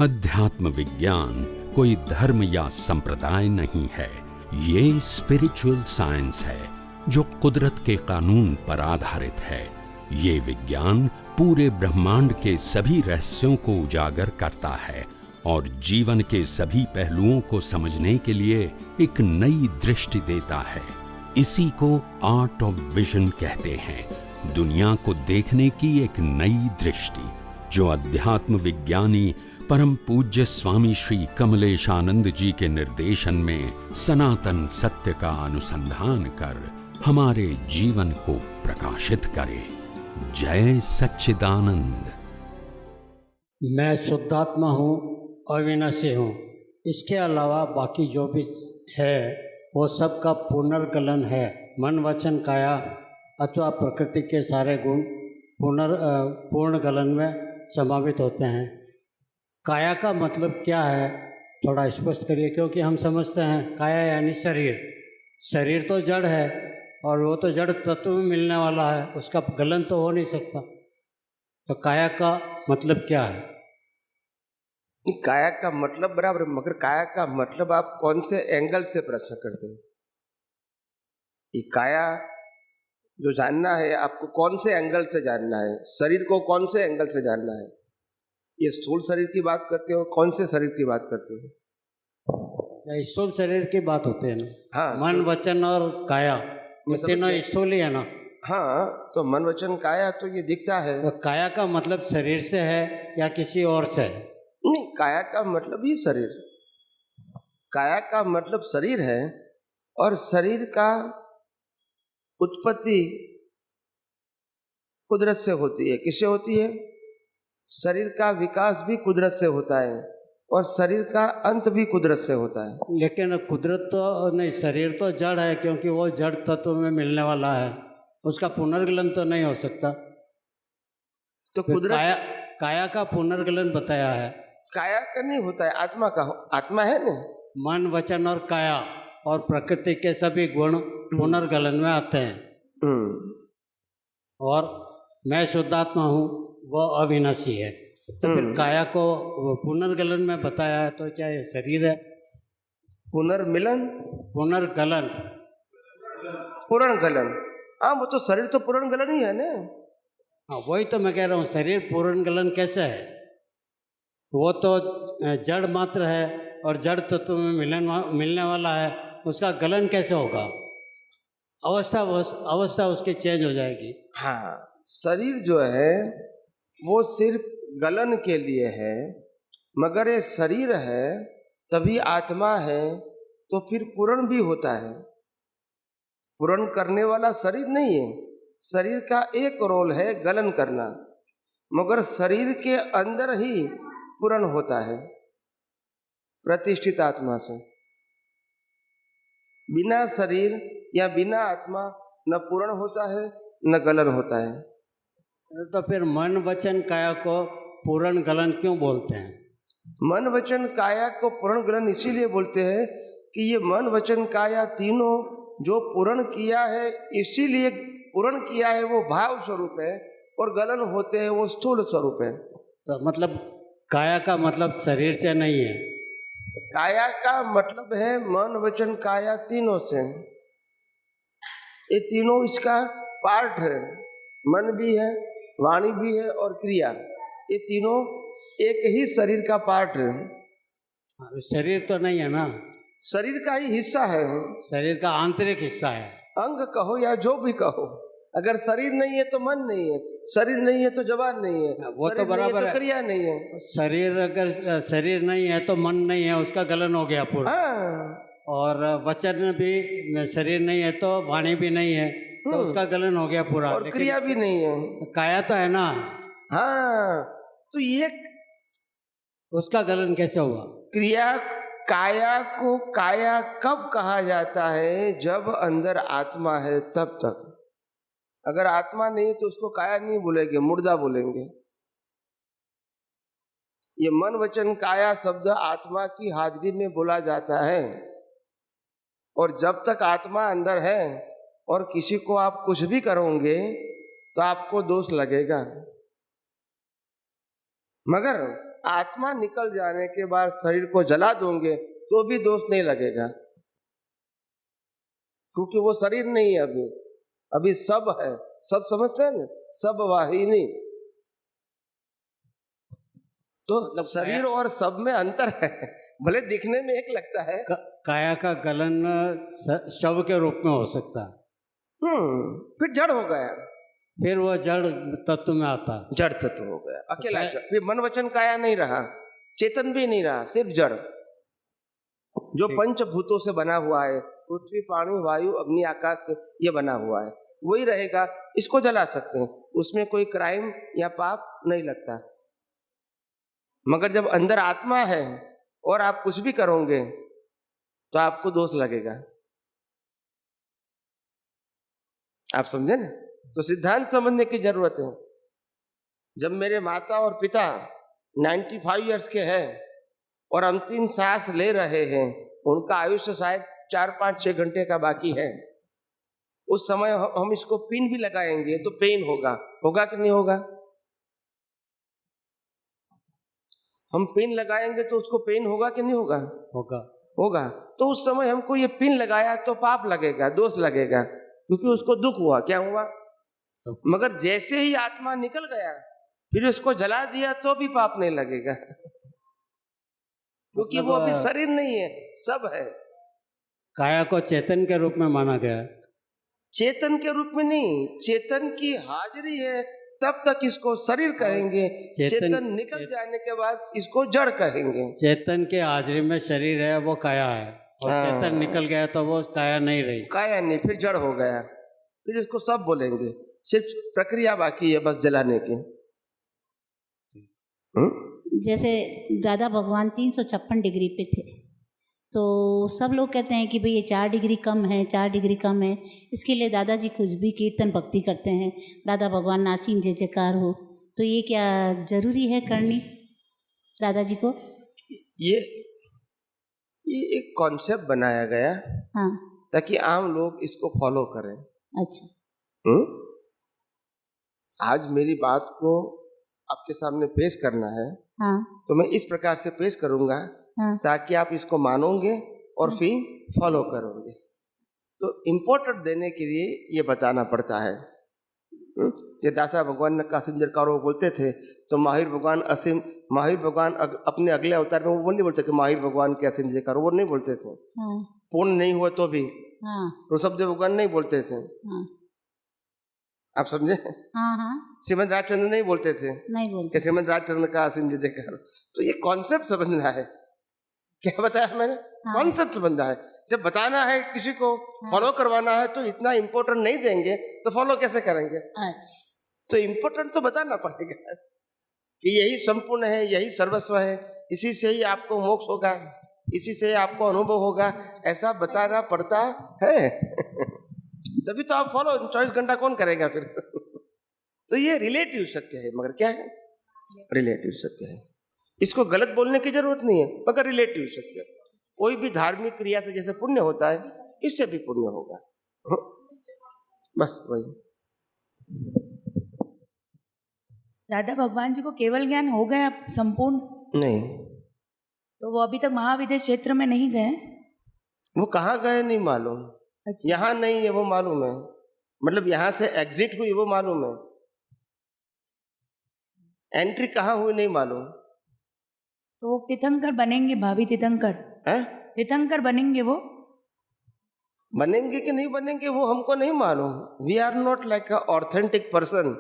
अध्यात्म विज्ञान कोई धर्म या संप्रदाय नहीं है, ये स्पिरिचुअल साइंस है जो कुदरत के कानून पर आधारित है। ये विज्ञान पूरे ब्रह्मांड के सभी रहस्यों को उजागर करता है और जीवन के सभी पहलुओं को समझने के लिए एक नई दृष्टि देता है। इसी को आर्ट ऑफ विजन कहते हैं, दुनिया को देखने की एक नई दृष्टि, जो अध्यात्म विज्ञानी परम पूज्य स्वामी श्री कमलेशानंद जी के निर्देशन में सनातन सत्य का अनुसंधान कर हमारे जीवन को प्रकाशित करे। जय सच्चिदानंद। मैं शुद्धात्मा हूँ, अविनाशी हूँ। इसके अलावा बाकी जो भी है वो सब का पुनर्गलन है। मन वचन काया अथवा प्रकृति के सारे गुण पूर्ण गलन में समावित होते हैं। काया का मतलब क्या है, थोड़ा स्पष्ट करिए, क्योंकि हम समझते हैं काया यानी शरीर। शरीर तो जड़ है और वो तो जड़ तत्व में मिलने वाला है, उसका गलन तो हो नहीं सकता। तो काया का मतलब क्या है? काया का मतलब बराबर, मगर काया का मतलब आप कौन से एंगल से प्रश्न करते हैं? ये काया जो जानना है आपको कौन से एंगल से जानना है, शरीर को कौन से एंगल से जानना है? ये स्थूल शरीर की बात करते हो, कौन से शरीर की बात करते हो? स्थूल शरीर की बात होती है ना। हाँ, मन वचन और काया ये तीनों स्थूल ही है ना। हाँ, तो मन वचन काया तो ये दिखता है। तो काया का मतलब शरीर से है या किसी और से है? नहीं, काया का मतलब ही शरीर, काया का मतलब शरीर है। और शरीर का उत्पत्ति कुदरत से होती है। किससे होती है? शरीर का विकास भी कुदरत से होता है और शरीर का अंत भी कुदरत से होता है। लेकिन कुदरत तो नहीं, शरीर तो जड़ है, क्योंकि वो जड़ तत्व में मिलने वाला है, उसका पुनर्गलन तो नहीं हो सकता। तो कुदरत काया का पुनर्गलन बताया है। काया का नहीं होता है, आत्मा का। आत्मा है ना। मन वचन और काया और प्रकृति के सभी गुण पुनर्गलन में आते हैं। और मैं शुद्धात्मा हूँ, वह अविनाशी है। तो फिर काया को पुनर्गलन में बताया है, तो क्या ये शरीर है? पुनर्मिलन, पुनर्गलन, पुनर्गलन। हाँ, वो तो शरीर तो पुनर्गलन ही है ना। हाँ, वही तो मैं कह रहा हूँ, शरीर पुनर्गलन कैसे है? वो तो जड़ मात्र है और जड़ तत्व में मिलने वाला है, उसका गलन कैसे होगा? अवस्था उसकी चेंज हो जाएगी। हाँ, शरीर जो है वो सिर्फ गलन के लिए है, मगर ये शरीर है तभी आत्मा है, तो फिर पूर्ण भी होता है। पूर्ण करने वाला शरीर नहीं है। शरीर का एक रोल है गलन करना, मगर शरीर के अंदर ही पूर्ण होता है प्रतिष्ठित आत्मा से। बिना शरीर या बिना आत्मा न पूर्ण होता है न गलन होता है। तो फिर मन वचन काया को पूर्ण गलन क्यों बोलते हैं? मन वचन काया को पूर्ण गलन इसीलिए बोलते हैं कि ये मन वचन काया तीनों जो पूर्ण किया है, इसीलिए पूर्ण किया है वो भाव स्वरूप है, और गलन होते हैं वो स्थूल स्वरूप है। तो मतलब काया का मतलब शरीर से नहीं है। काया का मतलब है मन वचन काया तीनों से। ये तीनों इसका पार्ट है। मन भी है, वाणी भी है और क्रिया, ये तीनों एक ही शरीर का पार्ट है। शरीर तो नहीं है ना। शरीर का ही हिस्सा है, शरीर का आंतरिक हिस्सा है। अंग कहो या जो भी कहो, अगर शरीर नहीं है तो मन नहीं है, शरीर नहीं है तो जबान नहीं है, वो तो बराबर है, क्रिया नहीं है। शरीर अगर शरीर नहीं है तो मन नहीं है, उसका गलन हो गया पूरा। और वचन भी, शरीर नहीं है तो वाणी भी नहीं है, तो उसका गलन हो गया पूरा। और क्रिया भी नहीं है, काया तो है ना। हाँ, तो ये उसका गलन कैसे हुआ? क्रिया काया को काया कब कहा जाता है? जब अंदर आत्मा है तब तक। अगर आत्मा नहीं तो उसको काया नहीं बोलेंगे, मुर्दा बोलेंगे। ये मन वचन काया शब्द आत्मा की हाजिरी में बोला जाता है, और जब तक आत्मा अंदर है और किसी को आप कुछ भी करोगे तो आपको दोष लगेगा। मगर आत्मा निकल जाने के बाद शरीर को जला दोगे तो भी दोष नहीं लगेगा, क्योंकि वो शरीर नहीं है अभी, अभी सब है। सब समझते हैं ना, सब वाहिनी। तो शरीर और सब में अंतर है, भले दिखने में एक लगता है। काया का गलन शव के रूप में हो सकता है। फिर जड़ हो गया, फिर वो जड़ तत्व में आता, जड़ तत्व हो गया, अकेला जड़। फिर मन वचन काया नहीं रहा, चेतन भी नहीं रहा, सिर्फ जड़ जो पंचभूतों से बना हुआ है, पृथ्वी पानी वायु अग्नि आकाश से ये बना हुआ है, वही रहेगा। इसको जला सकते हैं, उसमें कोई क्राइम या पाप नहीं लगता। मगर जब अंदर आत्मा है और आप कुछ भी करोगे तो आपको दोष लगेगा। आप समझे ना? तो सिद्धांत समझने की जरूरत है। जब मेरे माता और पिता 95 इयर्स के हैं और अंतिम सांस ले रहे हैं, उनका आयुष्य शायद 4-5-6 घंटे का बाकी है, उस समय हम इसको पिन भी लगाएंगे तो पेन होगा, होगा कि नहीं होगा? हम पिन लगाएंगे तो उसको पेन होगा कि नहीं होगा? होगा, होगा। तो उस समय हमको ये पिन लगाया तो पाप लगेगा, दोष लगेगा, क्योंकि उसको दुख हुआ। क्या हुआ? मगर जैसे ही आत्मा निकल गया फिर उसको जला दिया तो भी पाप नहीं लगेगा, क्योंकि वो अभी शरीर नहीं है, सब है। काया को चेतन के रूप में माना गया है। चेतन के रूप में नहीं, चेतन की हाजिरी है तब तक इसको शरीर कहेंगे, चेतन निकल जाने के बाद इसको जड़ कहेंगे। चेतन के हाजिरी में शरीर है, वो काया है, और चेतन निकल गया तो वो काया नहीं रही, काया नहीं, फिर जड़ हो गया। फिर इसको सब बोलेंगे, सिर्फ प्रक्रिया बाकी है बस जलाने की। जैसे दादा भगवान 356 डिग्री पे थे, तो सब लोग कहते हैं कि भाई ये 4 डिग्री कम है, 4 डिग्री कम है। इसके लिए दादाजी कुछ भी कीर्तन भक्ति करते हैं, दादा भगवान नासीम जय जयकार हो। तो ये क्या जरूरी है करनी दादाजी को? ये एक कॉन्सेप्ट बनाया गया, हाँ, ताकि आम लोग इसको फॉलो करें। अच्छा। आज मेरी बात को आपके सामने पेश करना है, हाँ, तो मैं इस प्रकार से पेश करूंगा, हाँ, ताकि आप इसको मानोगे और फिर फॉलो करोगे। तो इम्पोर्टेंट देने के लिए ये बताना पड़ता है। ये दासा भगवान का असीम जयकार वो बोलते थे, तो माहिर भगवान असीम, माहिर भगवान अपने अगले अवतार में वो नहीं बोलते कि माहिर भगवान के असीम जयकार, वो नहीं बोलते थे। हाँ, पूर्ण नहीं हुआ तो भी हाँ, ऋषभदेव भगवान नहीं बोलते थे। हाँ, आप समझे? हाँ, हाँ, श्रीमद राजचंद्र नहीं बोलते थे नहीं कि बोलते। श्रीमद राजचंद्र का असीम जयकार। तो ये कॉन्सेप्ट समझना है। क्या बताया मैंने? हाँ। कॉन्सेप्ट समझना है। जब बताना है किसी को, फॉलो करवाना है, तो इतना इम्पोर्टेंट नहीं देंगे तो फॉलो कैसे करेंगे? अच्छा। तो इम्पोर्टेंट तो बताना पड़ेगा कि यही संपूर्ण है, यही सर्वस्व है, इसी से ही आपको मोक्ष होगा, इसी से आपको अनुभव होगा, ऐसा बताना पड़ता है। तभी तो आप फॉलो 24 घंटा कौन करेगा फिर? तो ये रिलेटिव सत्य है, मगर क्या है? रिलेटिव सत्य है। इसको गलत बोलने की जरूरत नहीं है, मगर रिलेटिव सत्य। कोई भी धार्मिक क्रिया से जैसे पुण्य होता है, इससे भी पुण्य होगा, बस वही। दादा भगवान जी को केवल ज्ञान हो गया संपूर्ण? नहीं, तो वो अभी तक महाविद्या क्षेत्र में नहीं गए? वो कहाँ गए नहीं मालूम। अच्छा। यहाँ नहीं है वो मालूम है, मतलब यहाँ से एग्जिट हुई वो मालूम है, एंट्री कहाँ हुई नहीं मालूम। तो वो तीर्थंकर बनेंगे, भाभी तीर्थंकर है? तीर्थंकर बनेंगे वो? बनेंगे कि नहीं बनेंगे वो हमको नहीं मालूम। We are not like a authentic person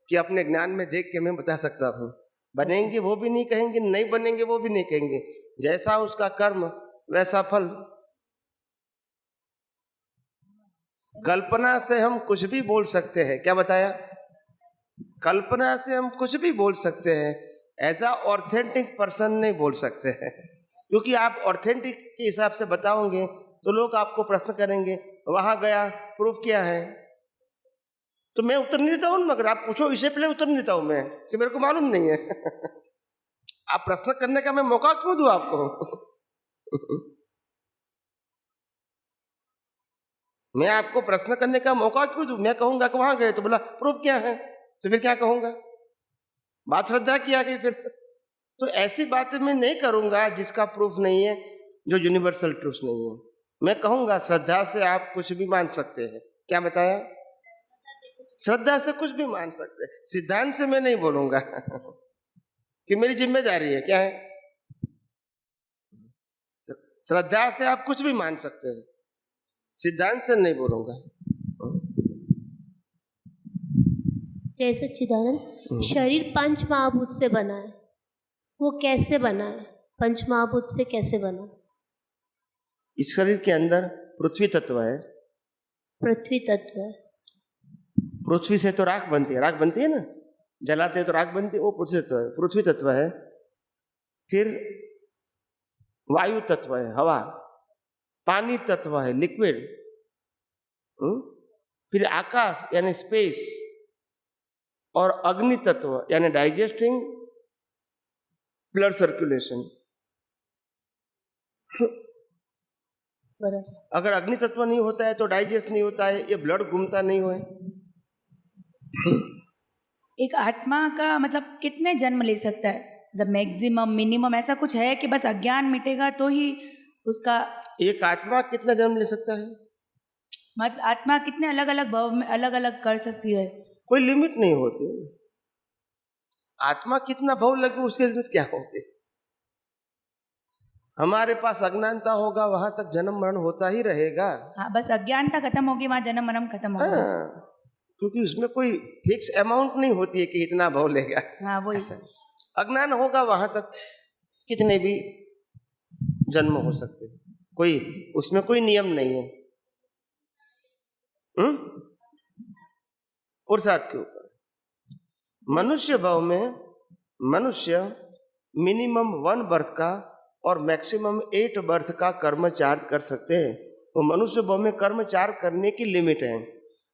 कि अपने ज्ञान में देख के मैं बता सकता हूँ। बनेंगे वो भी नहीं कहेंगे, नहीं बनेंगे वो भी नहीं कहेंगे। जैसा उसका कर्म वैसा फल। कल्पना से हम कुछ भी बोल सकते हैं। क्या बताया? कल्पना से हम कुछ भी बोल सकते हैं, एज अ ऑथेंटिक पर्सन नहीं बोल सकते हैं। क्योंकि आप ऑथेंटिक के हिसाब से बताओगे तो लोग आपको प्रश्न करेंगे, वहां गया प्रूफ क्या है? तो मैं उत्तर नहीं देता हूँ, मगर आप पूछो इससे पहले उत्तर नहीं देता हूँ मैं, कि मेरे को मालूम नहीं है। आप प्रश्न करने का मैं मौका क्यों दूं आपको? मैं आपको प्रश्न करने का मौका क्यों दूं? मैं कहूंगा कि वहां गए, तो बोला प्रूफ क्या है, तो फिर क्या कहूंगा? बात श्रद्धा की आ गई फिर। तो ऐसी बातें मैं नहीं करूंगा जिसका प्रूफ नहीं है, जो यूनिवर्सल ट्रूथ नहीं है। मैं कहूंगा श्रद्धा से आप कुछ भी मान सकते हैं। क्या बताया? श्रद्धा से कुछ भी मान सकते हैं। सिद्धांत से मैं नहीं बोलूंगा कि मेरी जिम्मेदारी है। क्या है? श्रद्धा से आप कुछ भी मान सकते हैं, सिद्धांत से नहीं बोलूंगा। जय सच्चिदानंद। शरीर पंच महाभूत से बना है, वो कैसे बना है? पंच महाभूत से कैसे बना? इस शरीर के अंदर पृथ्वी तत्व है। पृथ्वी तत्व है। पृथ्वी से तो राख बनती है, राख बनती है ना, जलाते हैं तो राख बनती है, वो पृथ्वी तत्व है। पृथ्वी तत्व है। फिर वायु तत्व है, हवा। पानी तत्व है, लिक्विड। फिर आकाश यानी स्पेस, और अग्नि तत्व यानी डाइजेस्टिंग ब्लड सर्कुलेशन। अगर अग्नि तत्व नहीं होता है तो डाइजेस्ट नहीं होता है, ये ब्लड घूमता नहीं हो। एक आत्मा का मतलब कितने जन्म ले सकता है? मतलब मैक्सिमम मिनिमम ऐसा कुछ है कि बस अज्ञान मिटेगा तो ही उसका? एक आत्मा कितना जन्म ले सकता है? मतलब आत्मा कितने अलग अलग भाव में अलग अलग कर सकती है? कोई लिमिट नहीं होती। आत्मा कितना भाव लगे उसके लिमिट क्या होगी? हमारे पास अज्ञानता होगा वहां तक जन्म मरण होता ही रहेगा। हाँ, बस अज्ञानता खत्म होगी, वहां जन्म मरण खत्म होगा। हाँ, क्योंकि उसमें कोई फिक्स अमाउंट नहीं होती है कि इतना भाव लेगा। हाँ, वही। अज्ञान होगा वहां तक कितने भी जन्म हो सकते हैं, कोई उसमें कोई नियम नहीं है। पुरुषार्थ के ऊपर मनुष्य भाव में मनुष्य मिनिमम 1 बर्थ का और मैक्सिमम 8 बर्थ का कर्मचार कर सकते हैं। वो मनुष्य भाव में कर्मचार करने की लिमिट है।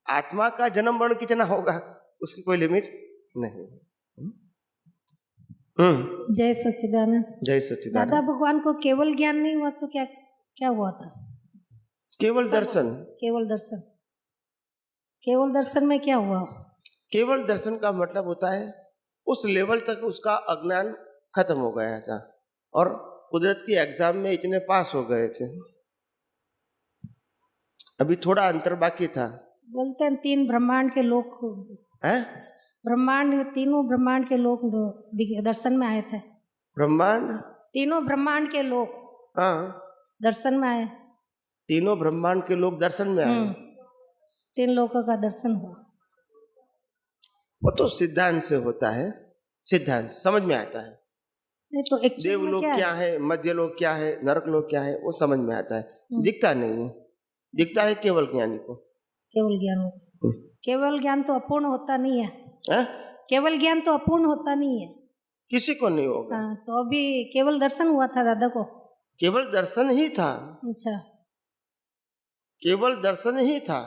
आत्मा का जन्म मरण कितना होगा उसकी कोई लिमिट नहीं। जय सच्चिदानंद। जय सच्चिदानंद। दादा भगवान को केवल ज्ञान नहीं हुआ तो क्या क्या हुआ था? केवल दर्शन। केवल दर्शन। केवल दर्शन में क्या हुआ? केवल दर्शन का मतलब होता है उस लेवल तक उसका अज्ञान खत्म हो गया था और कुदरत की एग्जाम में इतने पास हो गए थे। अभी थोड़ा अंतर बाकी था। बोलते हैं 3 ब्रह्मांड के लोग हैं? तीनों ब्रह्मांड के लोग दर्शन में आए थे। ब्रह्मांड? तीनों ब्रह्मांड के लोग हाँ, दर्शन में आए। तीनों ब्रह्मांड के लोग दर्शन में आए। 3 लोगों का दर्शन हुआ। वो तो सिद्धांत से होता है, सिद्धांत समझ में आता है। नहीं तो देवलोक क्या है, मध्य लोक क्या है, नरक लोक क्या है, वो समझ में आता है। दिखता नहीं है, दिखता है केवल ज्ञानी को। केवल ज्ञान। केवल ज्ञान तो अपूर्ण होता नहीं है। केवल ज्ञान तो अपूर्ण होता नहीं है, किसी को नहीं होगा। हाँ, तो अभी केवल दर्शन हुआ था दादा को। केवल दर्शन ही था। अच्छा, केवल दर्शन ही था।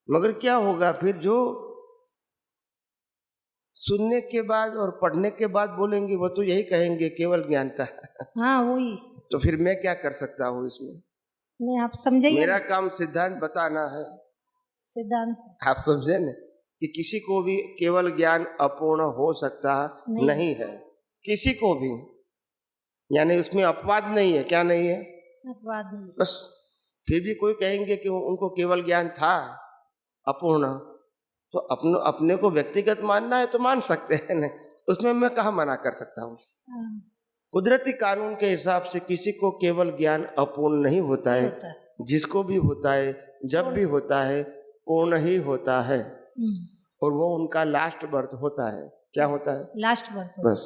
मगर क्या होगा फिर? जो सुनने के बाद और पढ़ने के बाद बोलेंगे वो तो यही कहेंगे केवल ज्ञान था। हाँ वही। तो फिर मैं क्या कर सकता हूँ इसमें? नहीं, आप समझिए। मेरा काम सिद्धांत बताना है। सिद्धांत से आप समझे न कि किसी को भी केवल ज्ञान अपूर्ण हो सकता नहीं है, किसी को भी। यानी उसमें अपवाद नहीं है। क्या नहीं है? अपवाद नहीं। बस फिर भी कोई कहेंगे कि उनको केवल ज्ञान था अपूर्ण, तो अपने को व्यक्तिगत मानना है तो मान सकते हैं ना, उसमें मैं कहाँ मना कर सकता हूँ। कुदरती कानून के हिसाब से किसी को केवल ज्ञान अपूर्ण नहीं होता है। जिसको भी होता है, जब भी होता है, पूर्ण ही होता है। और वो उनका लास्ट बर्थ होता है। क्या होता है? Last birth. बस।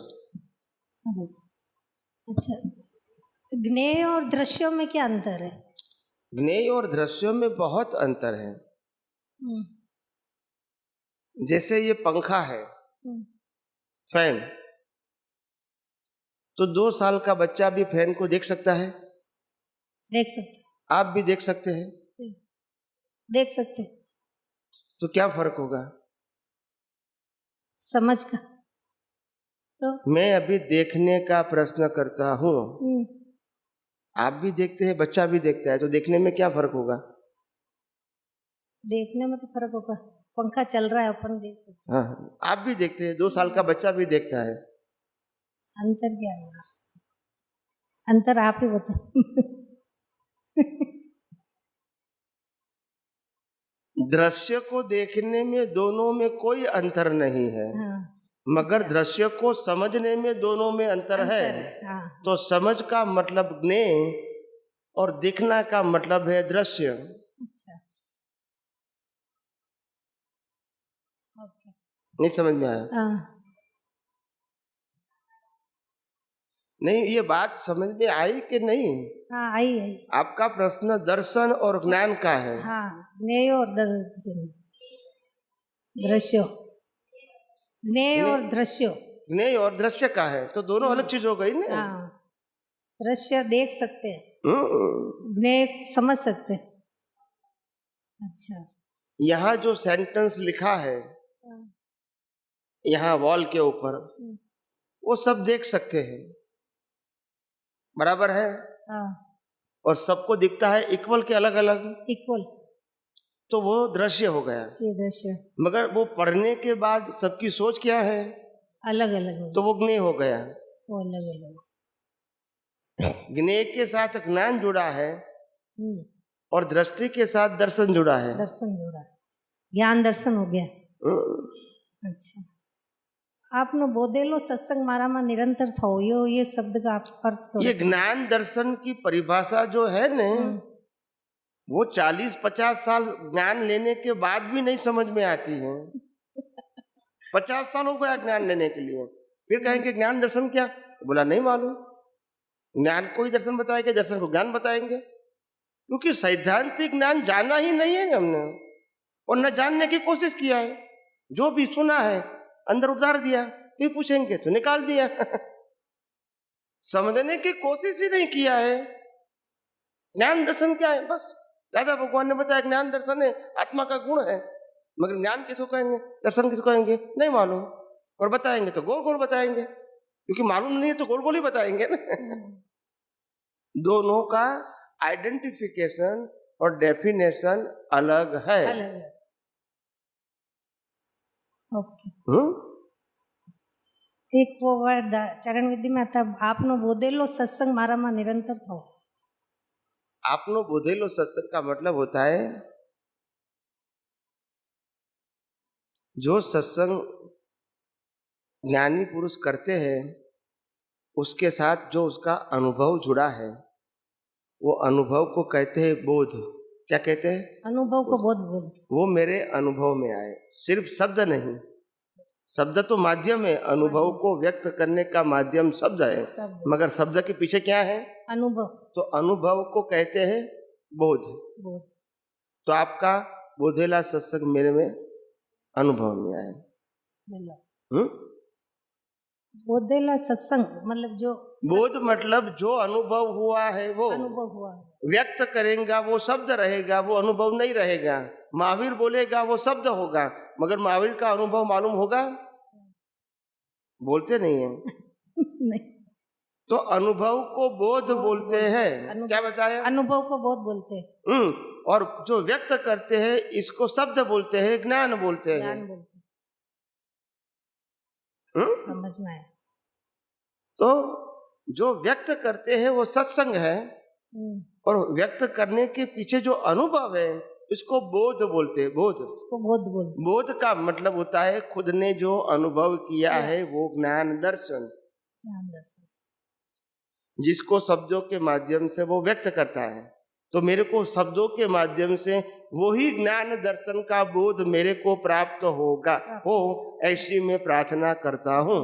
अच्छा, ज्ञेय और दृश्यों में क्या अंतर है? ज्ञेय और दृश्यों में बहुत अंतर है। जैसे ये पंखा है, फैन, तो 2 साल का बच्चा भी फैन को देख सकता है। देख सकते। आप भी देख सकते हैं। देख सकते। तो क्या फर्क होगा? समझ का। तो मैं अभी देखने का प्रश्न करता हूँ, आप भी देखते हैं, बच्चा भी देखता है, तो देखने में क्या फर्क होगा? देखने में तो फर्क होगा। पंखा चल रहा है, अपन देख सकते। हाँ, आप भी देखते हैं, 2 साल का बच्चा भी देखता है। अंतर क्या हुआ? अंतर आप ही बता। दृश्य को देखने में दोनों में कोई अंतर नहीं है, हाँ, मगर दृश्य को समझने में दोनों में अंतर है। हाँ, तो समझ का मतलब ज्ञेय और दिखना का मतलब है दृश्य। अच्छा, ओके, नहीं समझ में आया? हाँ, नहीं, ये बात समझ में आई कि नहीं? हाँ, आई आई, आपका प्रश्न दर्शन और ज्ञान का है। हाँ, ज्ञेय और दृश्य, ज्ञेय और दृश्य, ज्ञेय और दृश्य का है, तो दोनों अलग चीज हो गई ना। हाँ, दृश्य देख सकते हैं, हम्म। ज्ञेय समझ सकते हैं। अच्छा, यहाँ जो सेंटेंस लिखा है यहाँ वॉल के ऊपर, वो सब देख सकते हैं, बराबर है, हाँ, और सबको दिखता है इक्वल के अलग अलग, इक्वल, तो वो दृश्य हो गया। ये दृश्य मगर वो पढ़ने के बाद सबकी सोच क्या है, अलग अलग हो, तो वो ज्ञेय हो गया। वो अलग अलग, ज्ञेय के साथ ज्ञान जुड़ा है और दृष्टि के साथ दर्शन जुड़ा है। दर्शन जोड़ा, ज्ञान दर्शन हो गया। अच्छा, आपने बोधेलो सत्संग मारा में निरंतर था ये शब्द का अर्थ तो ये ज्ञान दर्शन की परिभाषा जो है न, वो 40-50 साल ज्ञान लेने के बाद भी नहीं समझ में आती है। 50 साल हो गया ज्ञान लेने के लिए, फिर कहेंगे ज्ञान दर्शन क्या, बोला नहीं मालूम। ज्ञान को ही दर्शन बताएंगे, दर्शन को ज्ञान बताएंगे, क्योंकि सैद्धांतिक ज्ञान जाना ही नहीं है हमने, और न जानने की कोशिश किया है। जो भी सुना है अंदर उतार दिया, फिर पूछेंगे तो निकाल दिया। समझने की कोशिश ही नहीं किया है। ज्ञान दर्शन क्या है, बस दादा भगवान ने बताया ज्ञान दर्शन है, आत्मा का गुण है, मगर ज्ञान किसको कहेंगे, दर्शन किसको कहेंगे, नहीं मालूम। और बताएंगे तो गोल गोल बताएंगे, क्योंकि मालूम नहीं है तो गोल गोल ही बताएंगे ना। दोनों का आइडेंटिफिकेशन और डेफिनेशन अलग है। अलग है। ओके, एक वो वर्ड चरण विधि में आता, आपनो बोधेलो सत्संग मारा में निरंतर थो। आपनो बोधेलो सत्संग का मतलब होता है जो सत्संग ज्ञानी पुरुष करते हैं उसके साथ जो उसका अनुभव जुड़ा है, वो अनुभव को कहते हैं बोध। क्या कहते हैं? अनुभव को बोध बोलते। वो मेरे अनुभव में आए, सिर्फ शब्द नहीं। शब्द तो माध्यम है, अनुभव को व्यक्त करने का माध्यम शब्द है, मगर शब्द के पीछे क्या है? अनुभव। तो अनुभव को कहते हैं बोध। बोध। तो आपका बोधेला सत्संग मेरे में अनुभव में आए। बोधेला सत्संग मतलब जो बोध मतलब जो अनुभव हुआ है, वो अनुभव हुआ व्यक्त करेगा, वो शब्द रहेगा, वो अनुभव नहीं रहेगा। महावीर बोलेगा वो शब्द होगा, मगर महावीर का अनुभव मालूम होगा? बोलते नहीं है। नहीं। तो अनुभव को बोध बोलते हैं। क्या बताया? अनुभव को बोध बोलते हैं। और जो व्यक्त करते हैं इसको शब्द बोलते हैं, ज्ञान बोलते हैं। ज्ञान बोलते हैं। समझ में आया। तो जो व्यक्त करते हैं वो सत्संग है, और व्यक्त करने के पीछे जो अनुभव है इसको बोध बोलते हैं। बोध, इसको बोध बोलते। बोध का मतलब होता है खुद ने जो अनुभव किया है वो ज्ञान दर्शन। ज्ञान दर्शन जिसको शब्दों के माध्यम से वो व्यक्त करता है। तो मेरे को शब्दों के माध्यम से वही ज्ञान दर्शन का बोध मेरे को प्राप्त होगा, हो ऐसी मैं प्रार्थना करता हूँ।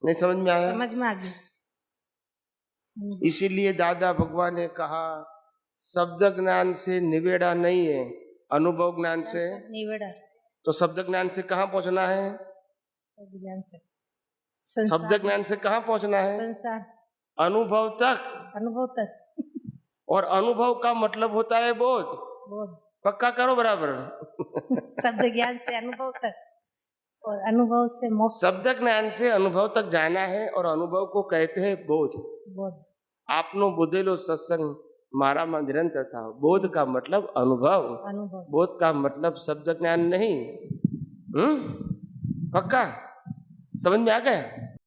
नहीं समझ में आया? समझ में आ गया। इसीलिए दादा भगवान ने कहा शब्द ज्ञान से निवेड़ा नहीं है, अनुभव ज्ञान से निवेड़ा। तो शब्द ज्ञान से कहाँ पहुंचना है? शब्द ज्ञान से शब्द ज्ञान से कहाँ पहुंचना है? संसार, अनुभव तक। अनुभव तक। और अनुभव का मतलब होता है बोध। बोध पक्का करो बराबर। शब्द ज्ञान से अनुभव तक, और अनुभव से मोक्ष। शब्द ज्ञान से अनुभव तक जाना है, और अनुभव को कहते हैं बोध। बोध। आपनो बोधेलो सत्संग मारा में निरंतर था। बोध का मतलब अनुभव, अनुभव। बोध का मतलब शब्द ज्ञान नहीं। पक्का? समझ में आ गया?